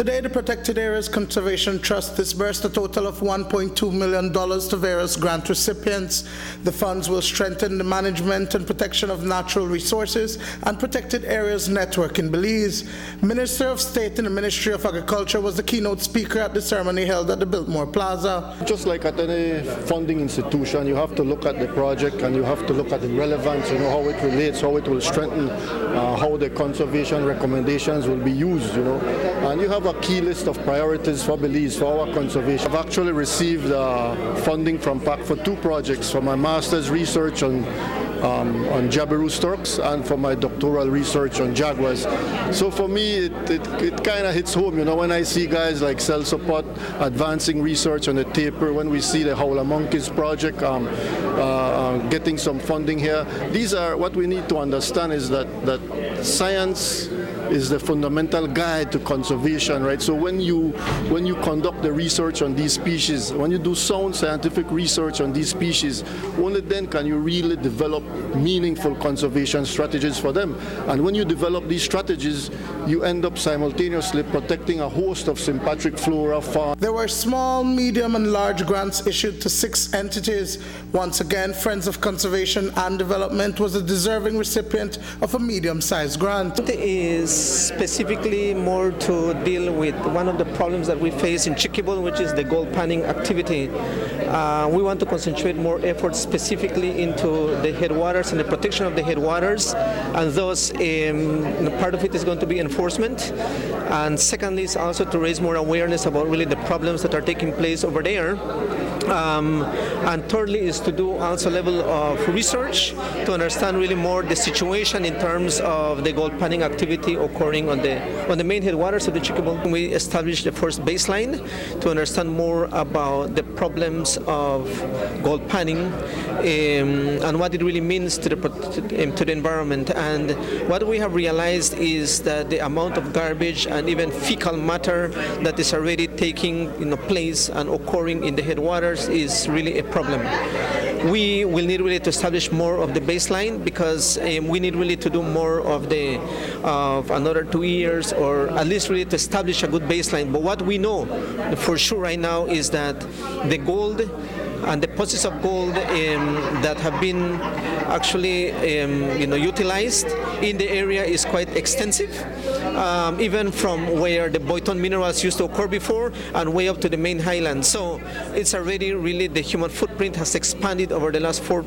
Today, the Protected Areas Conservation Trust disbursed a total of $1.2 million to various grant recipients. The funds will strengthen the management and protection of natural resources and protected areas network in Belize. Minister of State in the Ministry of Agriculture was the keynote speaker at the ceremony held at the Biltmore Plaza. Just like at any funding institution, you have to look at the project and you have to look at the relevance, how it relates, how it will strengthen, how the conservation recommendations will be used, And you have a key list of priorities for Belize, for our conservation. I've actually received funding from PACT for 2 projects, for my master's research on Jabiru storks and for my doctoral research on jaguars. So for me, it kind of hits home, when I see guys like Cell Support advancing research on the tapir, when we see the Howler Monkeys project getting some funding here. These are what we need to understand is that science is the fundamental guide to conservation, right? So when you conduct the research on these species, when you do sound scientific research on these species, only then can you really develop meaningful conservation strategies for them. And when you develop these strategies, you end up simultaneously protecting a host of sympatric flora, fauna. There were small, medium, and large grants issued to 6 entities. Once again, Friends of Conservation and Development was a deserving recipient of a medium-sized grant. It is specifically more to deal with one of the problems that we face in Chiquibul, which is the gold panning activity. We want to concentrate more efforts specifically into the headwaters and the protection of the headwaters, and thus part of it is going to be enforcement, and secondly is also to raise more awareness about really the problems that are taking place over there. And thirdly is to do also a level of research to understand really more the situation in terms of the gold panning activity occurring on the main headwaters of the Chiquibul. We established the first baseline to understand more about the problems of gold panning and what it really means to the environment. And what we have realized is that the amount of garbage and even fecal matter that is already taking place and occurring in the headwaters is really a problem. We will need really to establish more of the baseline because we need really to do more of another 2 years, or at least really to establish a good baseline. But what we know for sure right now is that the gold and deposits of gold that have been actually utilized in the area is quite extensive, even from where the Boyton minerals used to occur before and way up to the main highlands. So it's already really the human footprint has expanded over the last 4.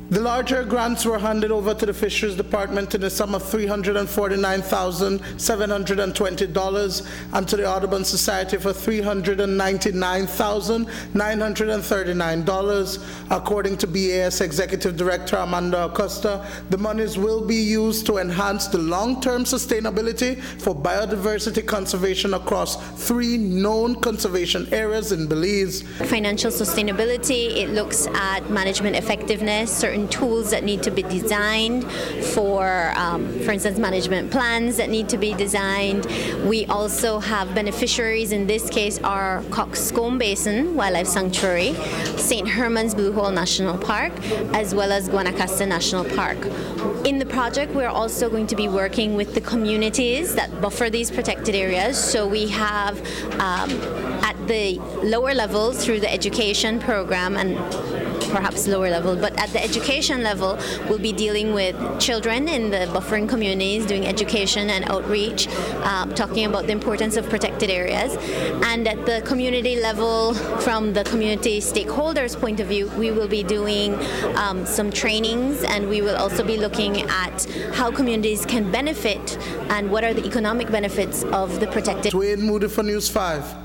The larger grants were handed over to the Fisheries Department in the sum of $349,720 and to the Audubon Society for $399,939. According to BAS Executive Director Amanda Acosta, the monies will be used to enhance the long-term sustainability for biodiversity conservation across 3 known conservation areas in Belize. Financial sustainability, it looks at management effectiveness, certain tools that need to be designed for instance, management plans that need to be designed. We also have beneficiaries, in this case, our Coxcomb Basin Wildlife Sanctuary, St. Herman's Blue Hole National Park, as well as Guanacaste National Park. In the project, we're also going to be working with the communities that buffer these protected areas. So we have at the lower level through the education program, and perhaps lower level, but at the education level, we'll be dealing with children in the buffering communities, doing education and outreach, talking about the importance of protected areas. And at the community level, from the community stakeholders' point of view, we will be doing some trainings, and we will also be looking at how communities can benefit and what are the economic benefits of the protected. Wayne Moody for News 5.